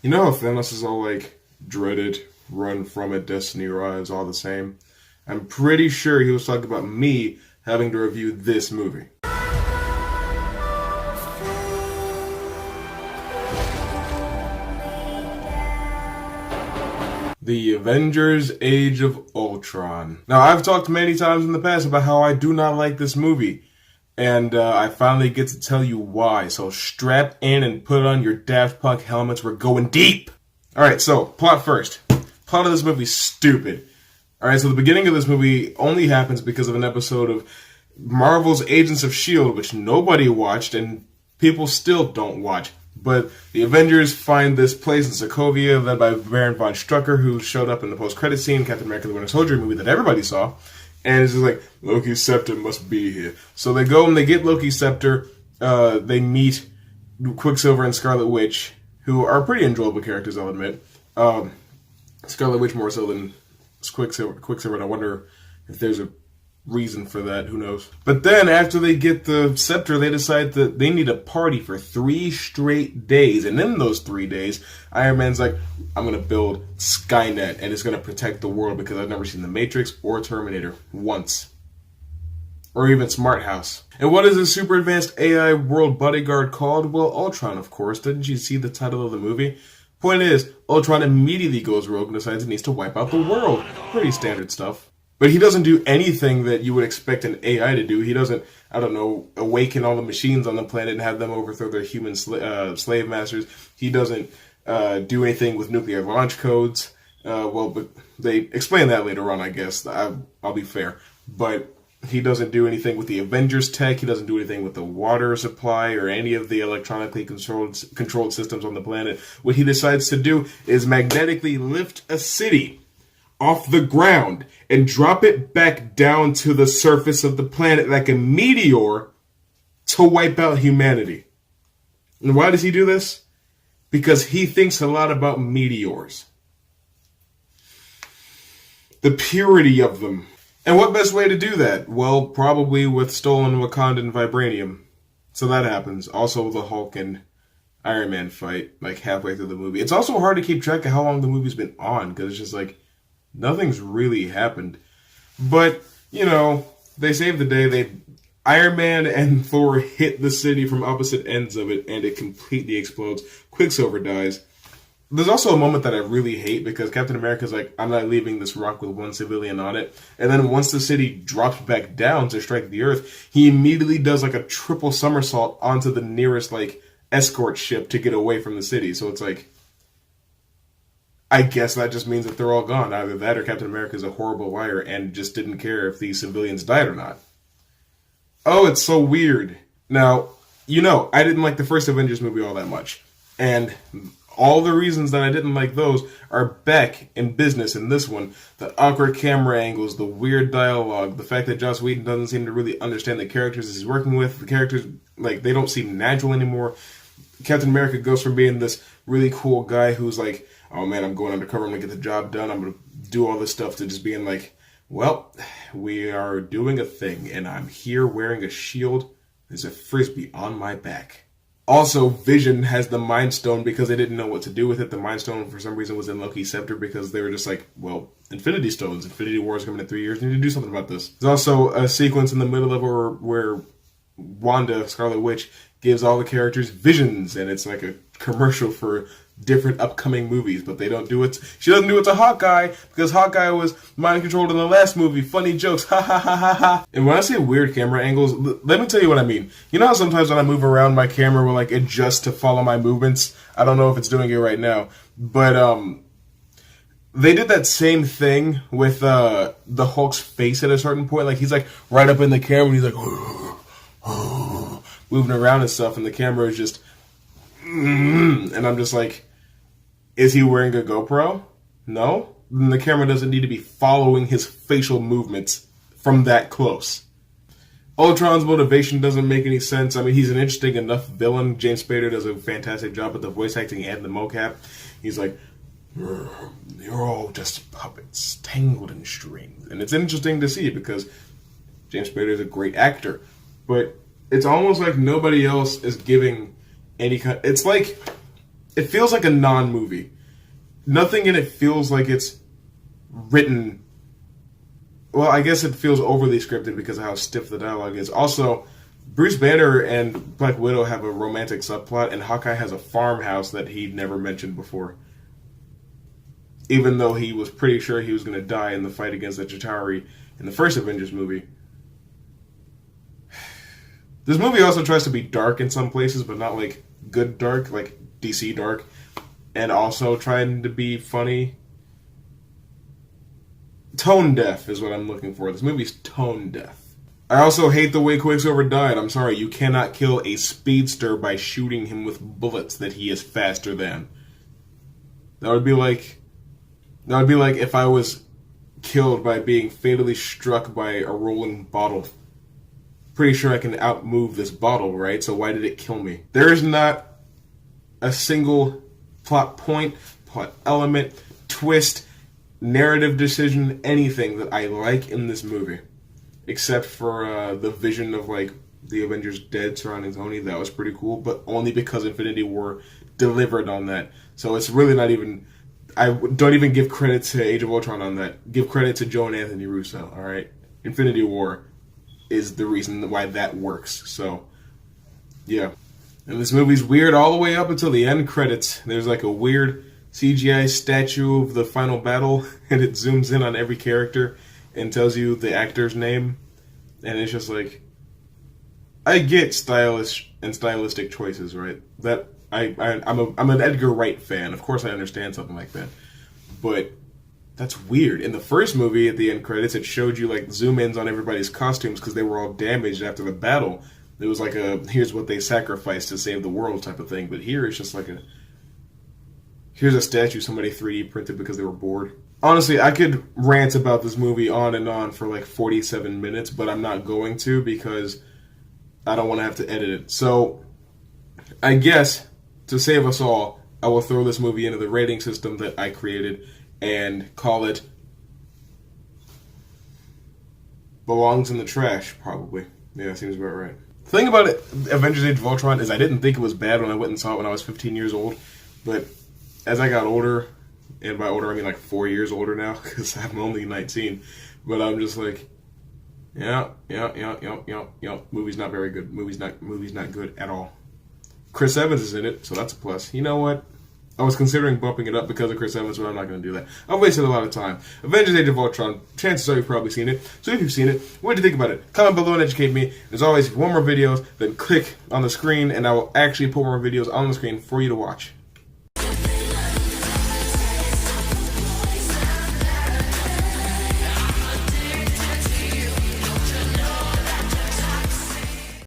You know how Thanos is all like dreaded, run from it, destiny rise, all the same? I'm pretty sure he was talking about me having to review this movie. The Avengers Age of Ultron. Now, I've talked many times in the past about how I do not like this movie. And I finally get to tell you why. So strap in and put on your Daft Punk helmets. We're going deep. Alright, so plot first. Plot of this movie's stupid. Alright, so the beginning of this movie only happens because of an episode of Marvel's Agents of S.H.I.E.L.D., which nobody watched and people still don't watch. But the Avengers find this place in Sokovia led by Baron von Strucker, who showed up in the post-credit scene, Captain America the Winter Soldier movie that everybody saw. And it's just like, Loki's scepter must be here. So they go and they get Loki's scepter. They meet Quicksilver and Scarlet Witch, who are pretty enjoyable characters, I'll admit. Scarlet Witch more so than Quicksilver, and I wonder if there's a reason for that. Who knows? But then, after they get the scepter, they decide that they need a party for 3 straight days. And in those 3 days, Iron Man's like, I'm going to build Skynet, and it's going to protect the world because I've never seen The Matrix or Terminator once. Or even Smart House. And what is this super advanced AI world bodyguard called? Well, Ultron, of course. Didn't you see the title of the movie? Point is, Ultron immediately goes rogue and decides he needs to wipe out the world. Pretty standard stuff. But he doesn't do anything that you would expect an AI to do. He doesn't, I don't know, awaken all the machines on the planet and have them overthrow their human slave masters. He doesn't do anything with nuclear launch codes. But they explain that later on, I guess. I'll be fair. But he doesn't do anything with the Avengers tech. He doesn't do anything with the water supply or any of the electronically controlled systems on the planet. What he decides to do is magnetically lift a city off the ground and drop it back down to the surface of the planet like a meteor to wipe out humanity. And why does he do this? Because he thinks a lot about meteors. The purity of them. And what best way to do that? Well, probably with stolen Wakandan vibranium. So that happens. Also the Hulk and Iron Man fight, like halfway through the movie. It's also hard to keep track of how long the movie's been on, because it's just like, nothing's really happened. But, you know, they save the day. Iron Man and Thor hit the city from opposite ends of it, and it completely explodes. Quicksilver dies. There's also a moment that I really hate, because Captain America's like, I'm not leaving this rock with one civilian on it. And then once the city drops back down to strike the Earth, he immediately does like a triple somersault onto the nearest like escort ship to get away from the city. So it's like, I guess that just means that they're all gone. Either that or Captain America is a horrible liar and just didn't care if these civilians died or not. Oh, it's so weird. Now, you know, I didn't like the first Avengers movie all that much. And all the reasons that I didn't like those are back in business in this one. The awkward camera angles, the weird dialogue, the fact that Joss Whedon doesn't seem to really understand the characters he's working with. The characters, like, they don't seem natural anymore. Captain America goes from being this really cool guy who's like, oh man, I'm going undercover, I'm going to get the job done, I'm going to do all this stuff, to just being like, well, we are doing a thing, and I'm here wearing a shield. There's a frisbee on my back. Also, Vision has the Mind Stone because they didn't know what to do with it. The Mind Stone, for some reason, was in Loki's scepter because they were just like, well, Infinity Stones. Infinity War is coming in 3 years. We need to do something about this. There's also a sequence in the middle of where Wanda, Scarlet Witch, gives all the characters visions, and it's like a commercial for different upcoming movies, but they don't do it. She doesn't do it to Hawkeye, because Hawkeye was mind controlled in the last movie. Funny jokes, ha ha ha ha ha. And when I say weird camera angles, let me tell you what I mean. You know how sometimes when I move around, my camera will like adjust to follow my movements? I don't know if it's doing it right now, but they did that same thing with the Hulk's face at a certain point. Like, he's like right up in the camera, and he's like moving around and stuff, and the camera is just and I'm just like, is he wearing a GoPro? No? Then the camera doesn't need to be following his facial movements from that close. Ultron's motivation doesn't make any sense. I mean, he's an interesting enough villain. James Spader does a fantastic job with the voice acting and the mocap. He's like, you're all just puppets, tangled in strings. And it's interesting to see because James Spader is a great actor. But it's almost like nobody else is giving any kind... It's like it feels like a non-movie. Nothing in it feels like it's written. Well, I guess it feels overly scripted because of how stiff the dialogue is. Also, Bruce Banner and Black Widow have a romantic subplot, and Hawkeye has a farmhouse that he'd never mentioned before. Even though he was pretty sure he was going to die in the fight against the Chitauri in the first Avengers movie. This movie also tries to be dark in some places, but not like good dark, like DC dark. And also trying to be funny. Tone deaf is what I'm looking for. This movie's tone deaf. I also hate the way Quicksilver died. I'm sorry, you cannot kill a speedster by shooting him with bullets that he is faster than. That would be like if I was killed by being fatally struck by a rolling bottle. Pretty sure I can outmove this bottle, right? So why did it kill me? There is not a single plot point, plot element, twist, narrative decision, anything that I like in this movie. Except for the vision of like the Avengers dead surrounding Tony. That was pretty cool, but only because Infinity War delivered on that. So it's really not even... I don't even give credit to Age of Ultron on that. Give credit to Joe and Anthony Russo, alright? Infinity War is the reason why that works. So, yeah. And this movie's weird all the way up until the end credits. There's like a weird CGI styue of the final battle, and it zooms in on every character and tells you the actor's name. And it's just like... I get stylish and stylistic choices, right? That I'm an Edgar Wright fan. Of course I understand something like that. But that's weird. In the first movie, at the end credits, it showed you like zoom-ins on everybody's costumes because they were all damaged after the battle. It was like a, here's what they sacrificed to save the world type of thing. But here it's just like a, here's a statue somebody 3D printed because they were bored. Honestly, I could rant about this movie on and on for like 47 minutes, but I'm not going to because I don't want to have to edit it. So, I guess, to save us all, I will throw this movie into the rating system that I created and call it belongs in the trash, probably. Yeah, seems about right. The thing about it, Avengers Age of Ultron is I didn't think it was bad when I went and saw it when I was 15 years old, but as I got older, and by older I mean like 4 years older now, because I'm only 19, but I'm just like, yeah, movie's not very good. Movie's not good at all. Chris Evans is in it, so that's a plus. You know what? I was considering bumping it up because of Chris Evans, but I'm not going to do that. I've wasted a lot of time. Avengers Age of Ultron, chances are you've probably seen it. So if you've seen it, what do you think about it? Comment below and educate me. As always, if you want more videos, then click on the screen, and I will actually put more videos on the screen for you to watch.